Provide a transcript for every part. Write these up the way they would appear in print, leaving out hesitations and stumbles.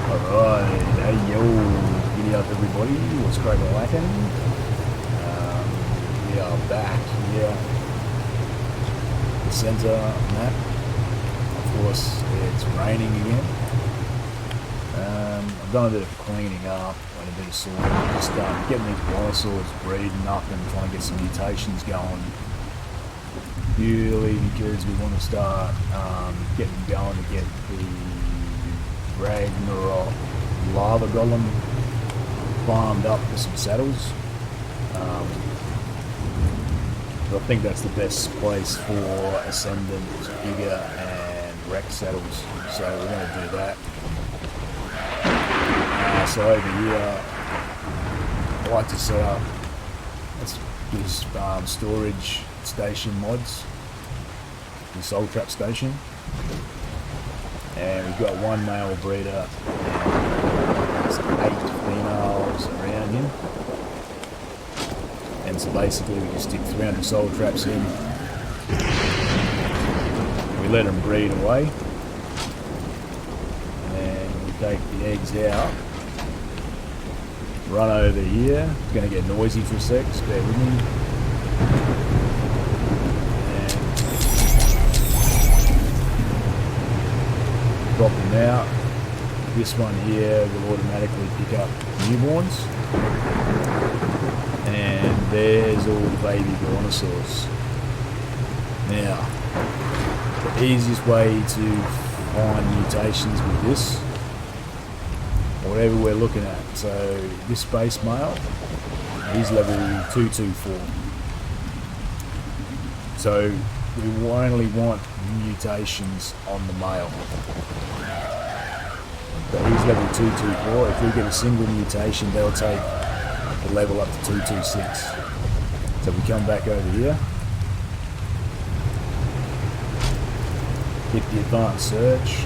Alright, hey yo, giddy up everybody, what's Crackalackin? We are back here, the center map. Of course, it's raining again. I've done a bit of cleaning up and a bit of sorting, just getting these Velonasaurs breeding up and trying to get some mutations going. Purely because we want to start getting going to get the Ragnarok lava golem farmed up for some saddles. I think that's the best place for Ascendant, Giga and Rex saddles, so we're going to do that. So over here I like to set up this storage station mods, the soul trap station, and we've got one male breeder and there's 8 females around him. And so basically we just stick 300 soul traps in, we let them breed away, and we take the eggs out, run over here. It's going to get noisy for a sec, just bear with me. Drop them out. This one here will automatically pick up newborns. And there's all the baby Velonasaurs. Now, the easiest way to find mutations with this, whatever we're looking at. So this base male, he's level 224. So we only want mutations on the male. But he's level 224. If we get a single mutation, they'll take the level up to 226. So we come back over here, hit the advanced search,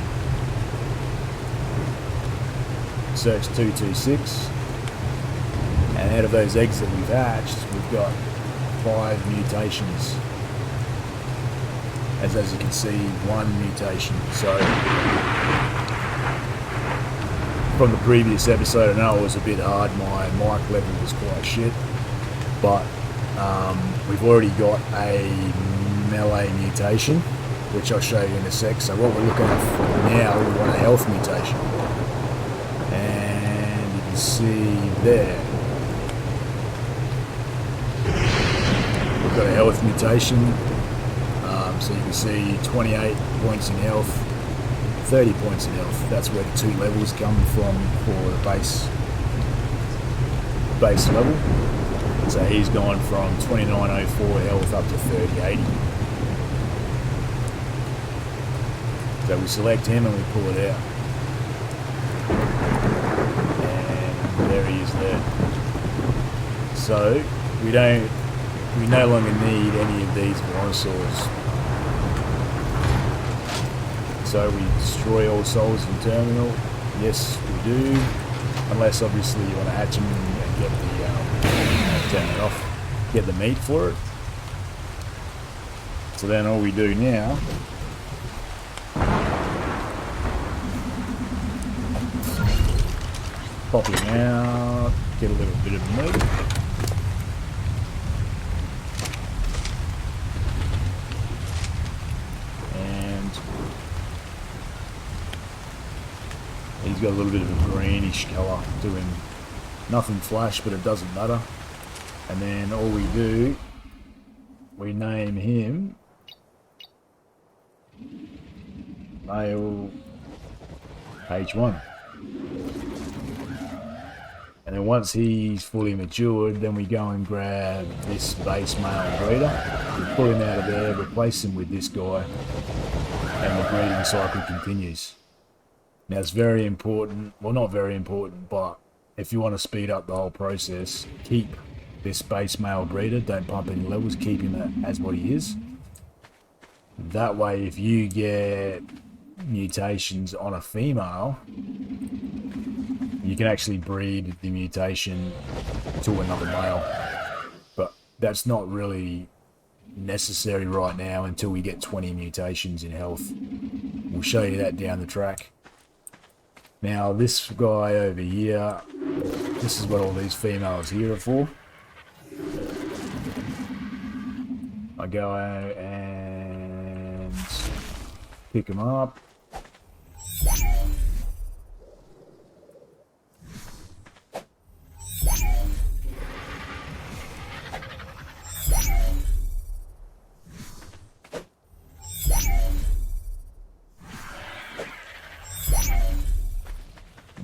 search 226, and out of those eggs that we've hatched, we've got 5 mutations. As you can see, 1 mutation. So from the previous episode, I know it was a bit hard, my mic level was quite shit, but we've already got a melee mutation, which I'll show you in a sec. So what we're looking at for now, we want a health mutation, and you can see there, we've got a health mutation. So you can see 28 points in health, 30 points in health. That's where the 2 levels come from for the base level. So he's gone from 2904 health up to 3080. So we select him and we pull it out. And there he is there. So we no longer need any of these Velonasaurs. So we destroy all souls in terminal. Yes, we do. Unless obviously you want to hatch them and get the turn it off, get the meat for it. So then all we do now, pop him out, get a little bit of meat. He's got a little bit of a greenish colour to him. Nothing flash, but it doesn't matter. And then all we do, we name him male H1. And then once he's fully matured, then we go and grab this base male breeder, we pull him out of there, replace him with this guy, and the breeding cycle continues. Now it's very important, well not very important, but if you want to speed up the whole process, keep this base male breeder, don't pump any levels, keep him as what he is. That way if you get mutations on a female, you can actually breed the mutation to another male. But that's not really necessary right now until we get 20 mutations in health. We'll show you that down the track. Now this guy over here, this is what all these females here are for. I go out and pick them up.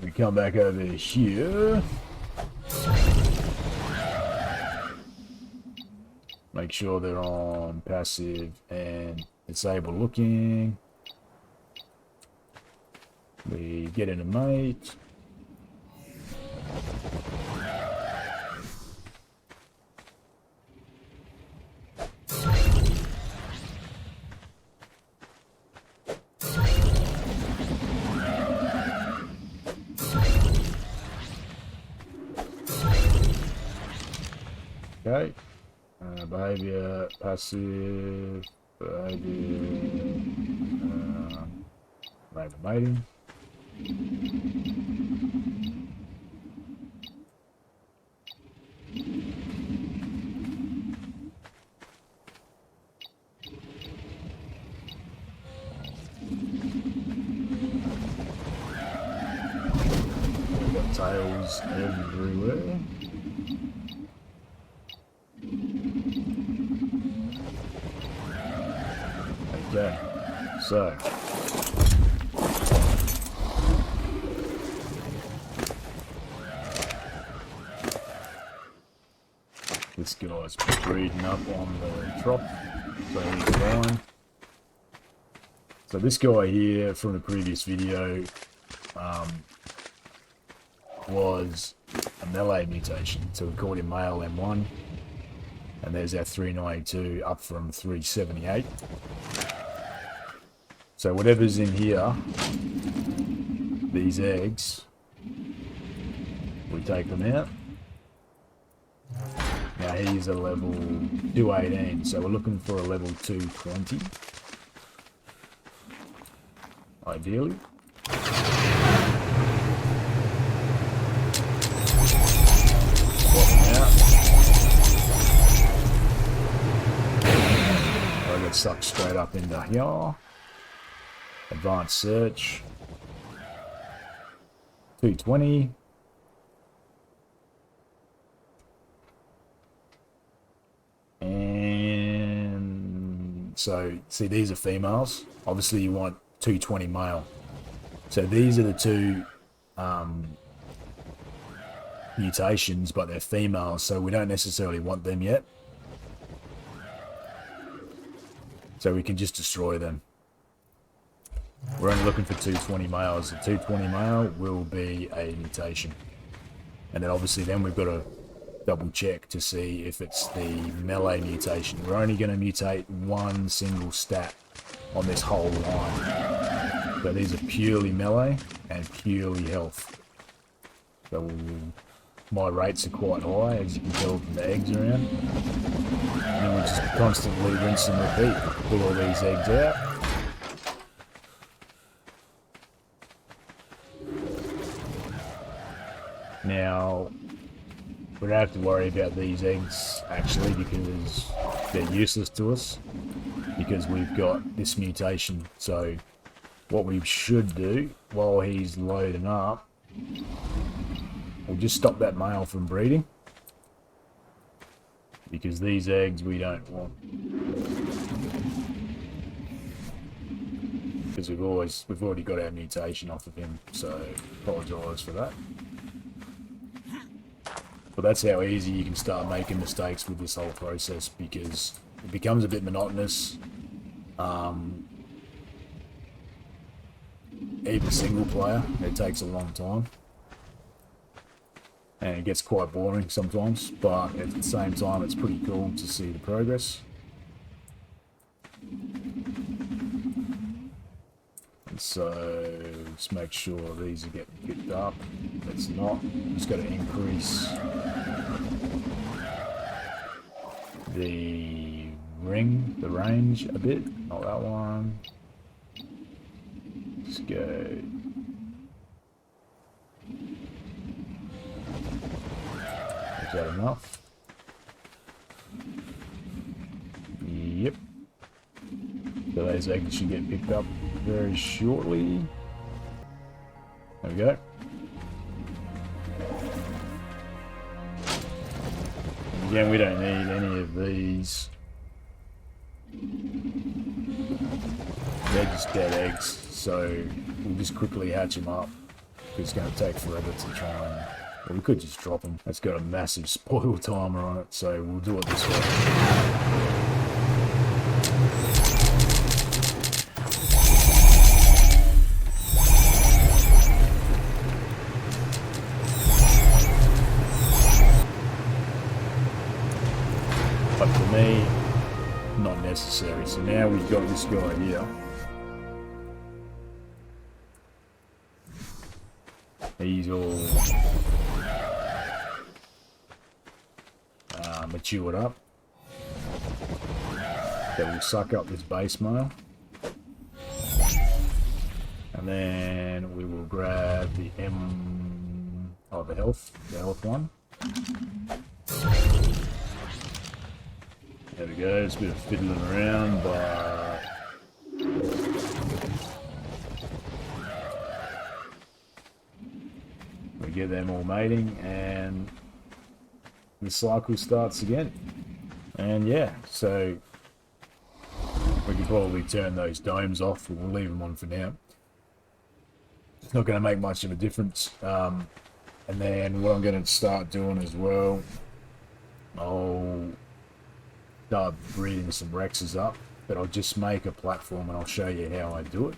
We come back over here. Make sure they're on passive and disable looking. We get in a mate. Okay. Behavior, passive, behavior, maybe mating. We've got tails everywhere. Okay, so this guy's breeding up on the trop, so he's fine. So this guy here from the previous video was a melee mutation, so we called him male M1, and there's our 392 up from 378. So whatever's in here, these eggs, we take them out. Now he's a level 218, so we're looking for a level 220, ideally. Swap them out. I get sucked straight up into here. Advanced search, 220. And so, see, these are females. Obviously, you want 220 male. So these are the two mutations, but they're females, so we don't necessarily want them yet. So we can just destroy them. We're only looking for 220 males. The 220 male will be a mutation. And then obviously then we've got to double check to see if it's the melee mutation. We're only going to mutate one single stat on this whole line. So these are purely melee and purely health. So my rates are quite high, as you can tell from the eggs around. And then we just constantly rinse and repeat. Pull all these eggs out. Now, we don't have to worry about these eggs actually because they're useless to us because we've got this mutation. So what we should do while he's loading up, we'll just stop that male from breeding because these eggs we don't want, because we've already got our mutation off of him, so apologise for that. But that's how easy you can start making mistakes with this whole process, because it becomes a bit monotonous. Even single player, it takes a long time. And it gets quite boring sometimes, but at the same time it's pretty cool to see the progress. And so let's make sure these are getting picked up. It's not. Just got to increase the the range a bit. Not that one. Let's go. Is that enough? Yep. So those eggs should get picked up very shortly. There we go. And again, we don't need any of these. They're just dead eggs, so we'll just quickly hatch them up. It's going to take forever to try and... Well, we could just drop them. It's got a massive spoil timer on it, so we'll do it this way. But for me, not necessary. So now we've got this guy here. He's all matured up. That will suck up this base male. And then we will grab the the health one. There we go, it's a bit of fiddling around, but we get them all mating and the cycle starts again. And yeah, so we can probably turn those domes off, we'll leave them on for now. It's not going to make much of a difference. And then what I'm going to start doing as well, I'll start breeding some Rexes up, but I'll just make a platform and I'll show you how I do it.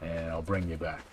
And I'll bring you back.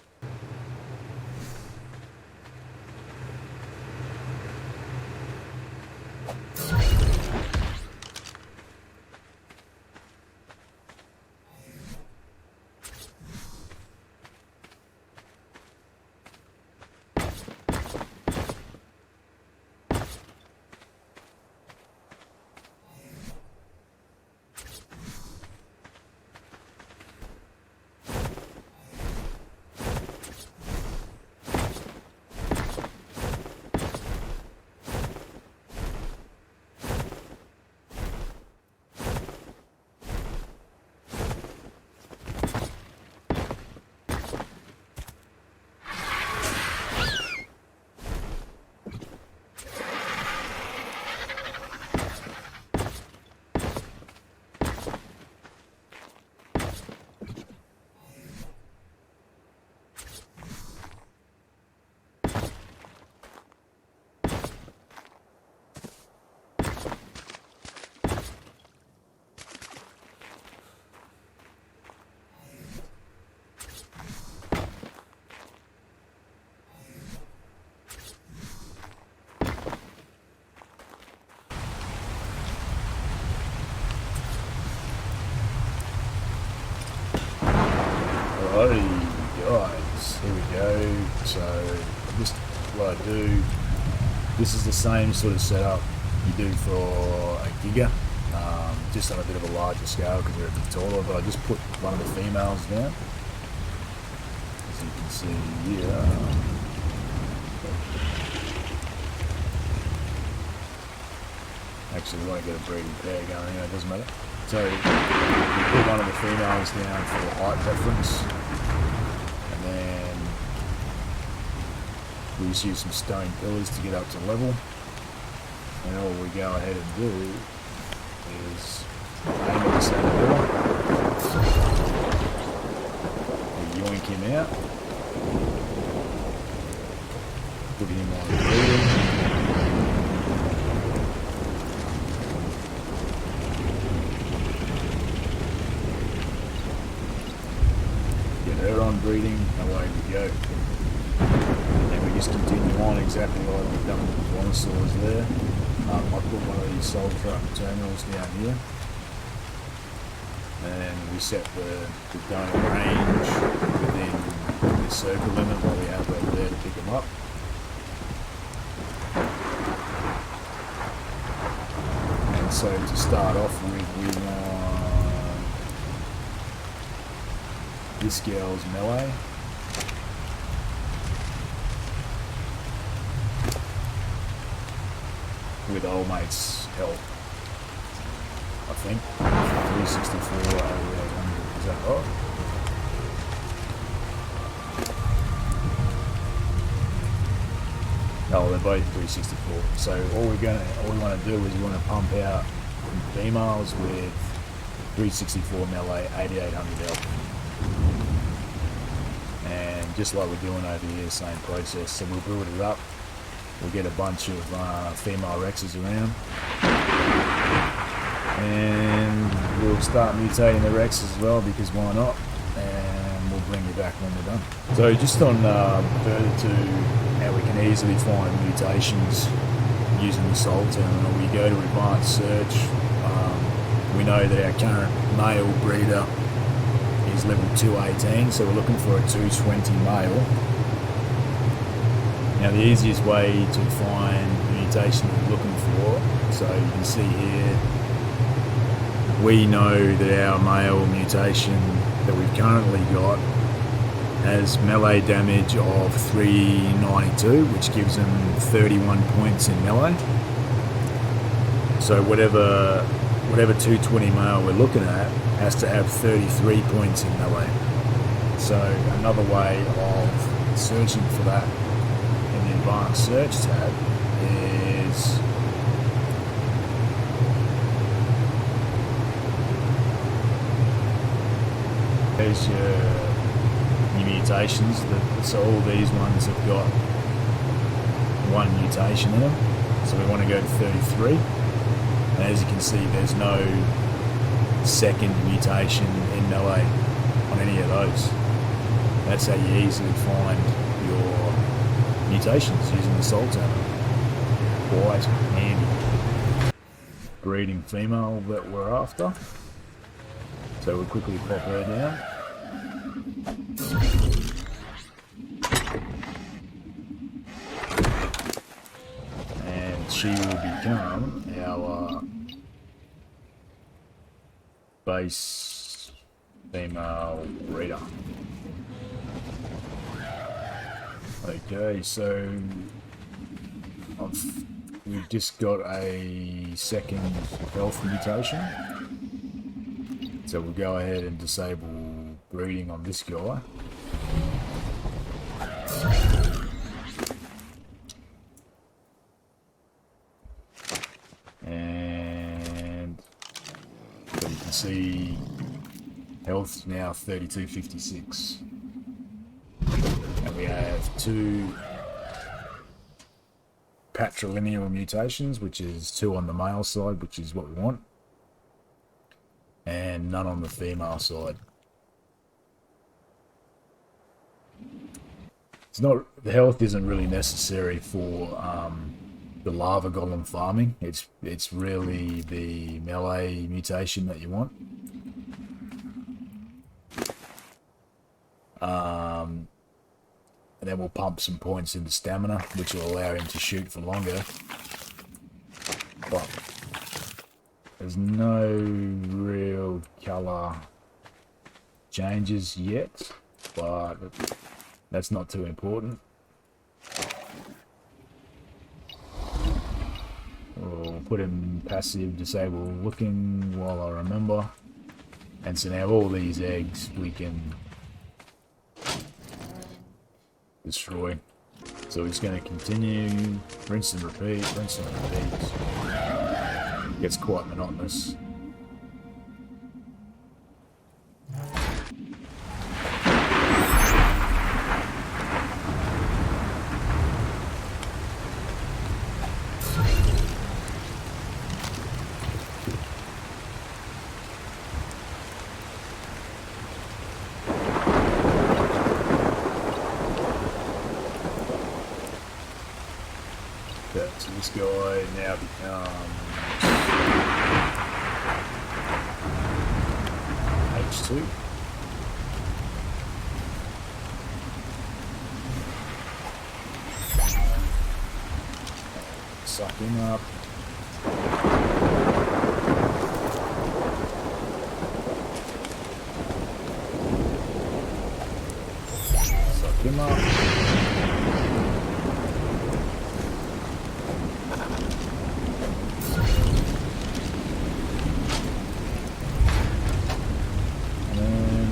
Alrighty guys, here we go. So just what I do, this is the same sort of setup you do for a giga, just on a bit of a larger scale because they're a bit taller, but I just put one of the females down, as you can see here. Actually, we want to get a breeding pair going anyway, it doesn't matter. So we put one of the females down for the height reference, and then we just use some stone pillars to get up to level. And all we go ahead and do is aim at the center pillar, we yoink him out, put him on the breeding. Her on breeding, away we go. And we just continue on exactly like we've done with the Velonasaurs there. I put one of these soul truck terminals down here. And we set the dome range within the circle limit while we have over there to pick them up. And So to start off with, we want this girl's melee. With old mate's health, I think. 364 ARK, is that right? Oh, they're both 364. So all we want to do is we want to pump out females with 364 melee, 8800 health. And just like we're doing over here, same process. So we'll build it up. We'll get a bunch of female Rexes around, and we'll start mutating the Rexes as well, because why not? And we'll bring you back when we're done. So just on further to how we can easily find mutations using the Soul Terminal, we go to Advanced Search. We know that our current male breeder is level 218, so we're looking for a 220 male. Now the easiest way to find the mutation we're looking for, so you can see here, we know that our male mutation that we've currently got has melee damage of 392, which gives them 31 points in melee. So whatever 220 male we're looking at has to have 33 points in melee. So another way of searching for that in the Advanced Search tab is there's your mutations. So all these ones have got one mutation in them. So we want to go to 33. And as you can see, there's no second mutation in melee on any of those. That's how you easily find your mutations using the Soul Terminal. Quite handy. Breeding female that we're after. So we'll quickly pop her down. And she will become our base female breeder. Okay, so we've just got a second health mutation. So we'll go ahead and disable breeding on this guy. And so you can see health now 3256. And we have two patrilineal mutations, which is 2 on the male side, which is what we want, and none on the female side. It's not, the health isn't really necessary for the lava golem farming. It's really the melee mutation that you want. And then we'll pump some points into stamina, which will allow him to shoot for longer. But there's no real colour changes yet, but that's not too important. We'll put him passive, disable looking while I remember. And so now all these eggs we can destroy. So we're just going to continue, rinse and repeat, rinse and repeat. It gets quite monotonous. So this guy now becomes H2. Suck him up. him up. And then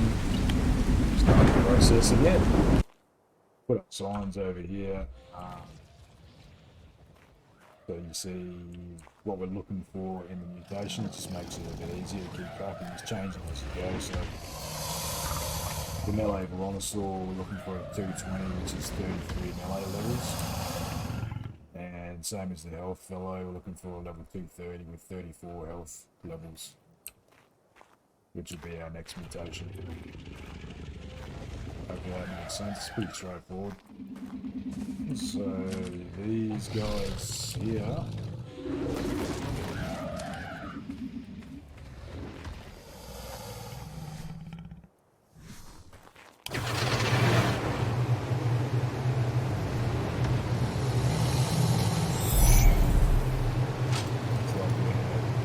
start the process again. Put up signs over here. So you see what we're looking for in the mutation. It just makes it a bit easier to keep track and it's changing as you go. So the melee Velonasaur, we're looking for a 220, which is 33 melee levels. And same as the health fellow, we're looking for a level 230 with 34 health levels, which would be our next mutation. Hopefully that makes sense. It's pretty straightforward. So these guys here,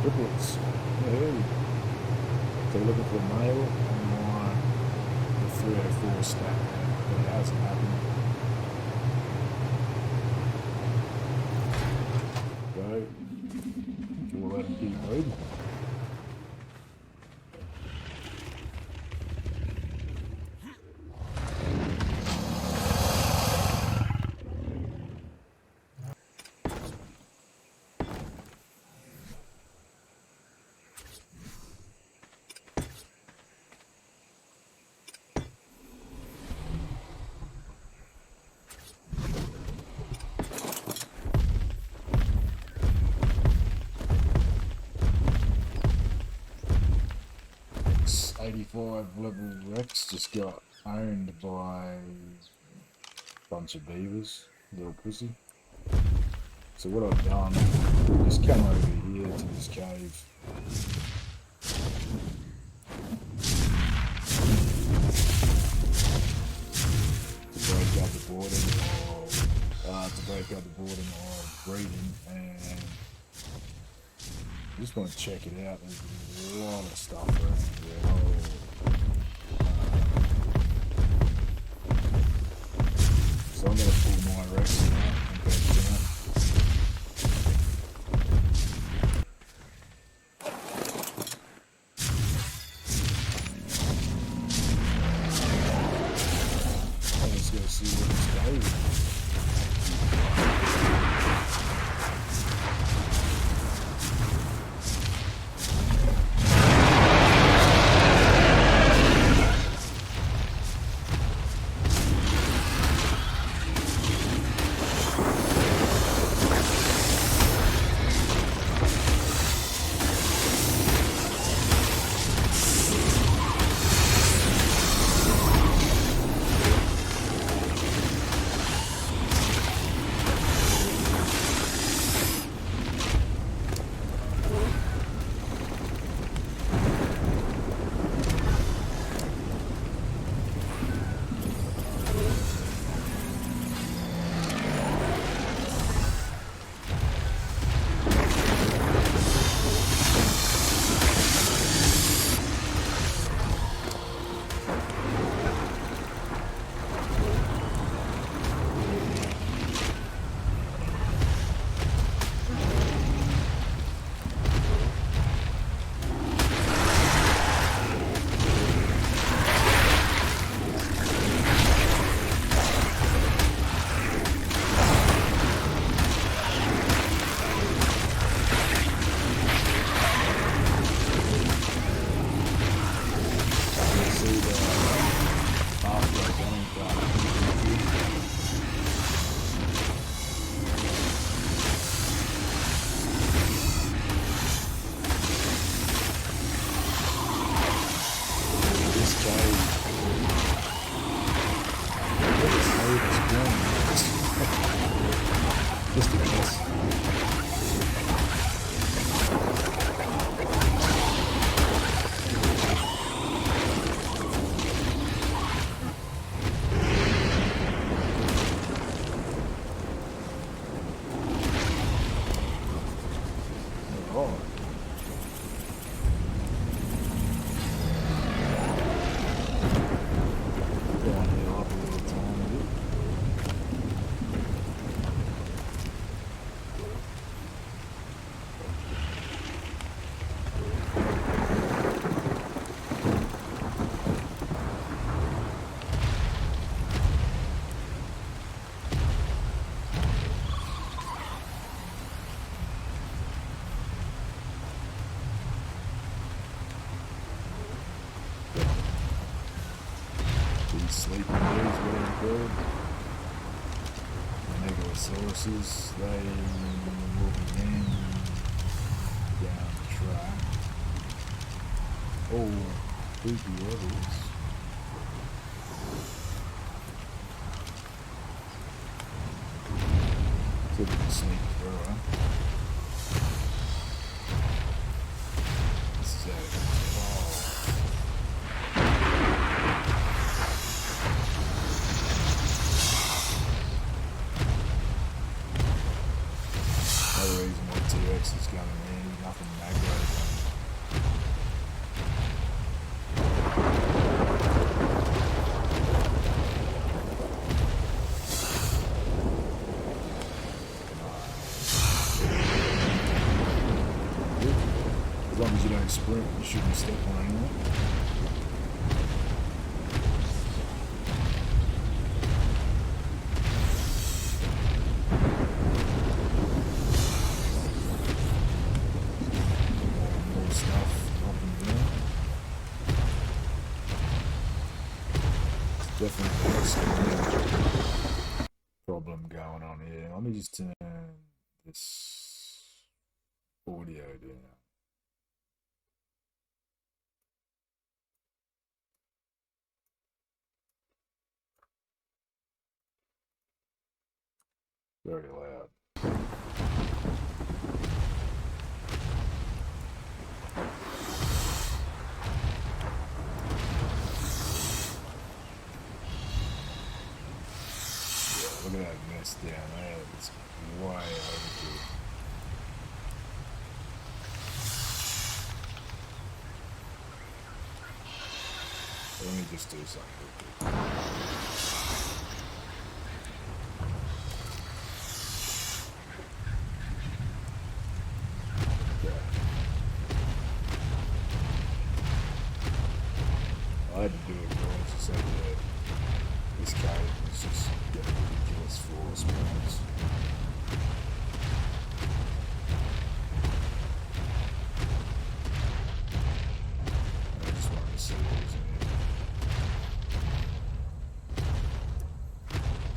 triplets. Hey. So we're looking for a male and the 304 stack, but it hasn't happened. So we'll let him keep moving. This 85 level Rex just got owned by a bunch of beavers, little pussy. So what I've done, just come over here to this cave. To break up the boredom of breeding, and I just want to check it out. There's a lot of stuff around here. So I'm going to pull my Rex out and go to dinner. Let's go see what this cave is. These sleeping bears, whatever they're called. Megalosauruses, they will be in down the track. Oh, creepy levels. See if we can sneak through, huh? This is out of control. Another reason why T-Rex is coming in, nothing aggro. As long as you don't sprint, you shouldn't step on anyone. More stuff up and down. It's definitely a problem going on here. Let me just turn this audio down. Very loud. Yeah, look at that mess down there. It's way overkill. Let me just do something real quick. I had to do it guys, so that this cave was just getting ridiculous force points. I just wanted to see what was in here.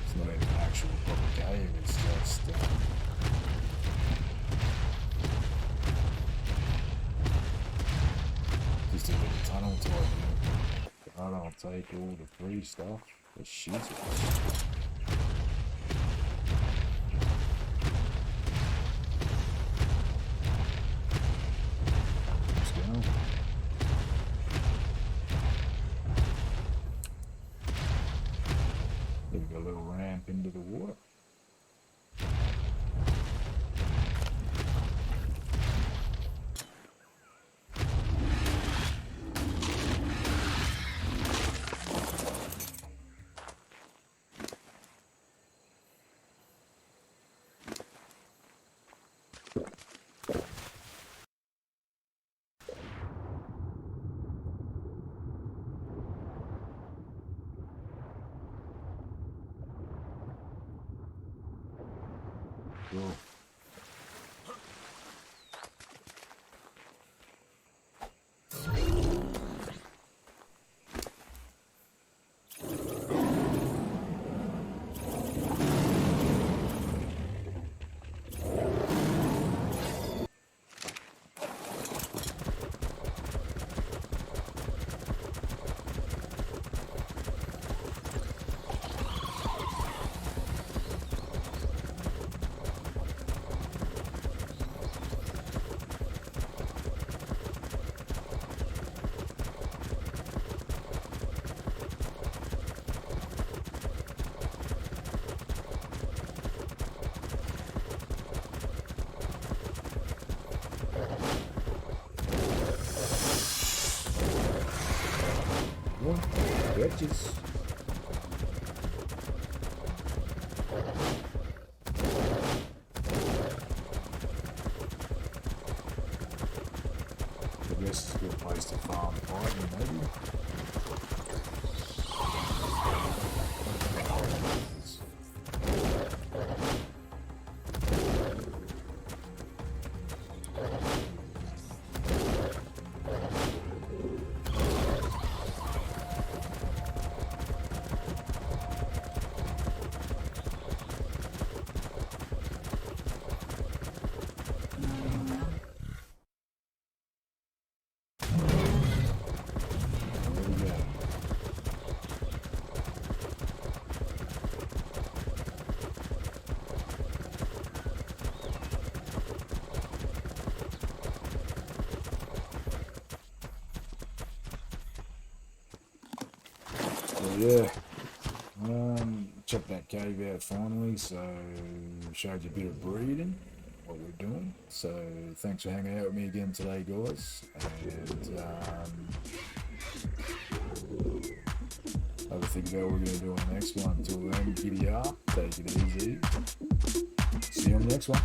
It's not even an actual proper cave, it's just just a little tunnel type thing. I'll take all the free stuff. The shit. Let's go. We've got a little ramp into the water. Cool. Bitches. I guess it's a good place to farm fighting, maybe. yeah, checked that cave out finally, so showed you a bit of breeding, what we're doing. So thanks for hanging out with me again today, guys, and have a think about what we're going to do on the next one. Until then, giddy up, take it easy. See you on the next one.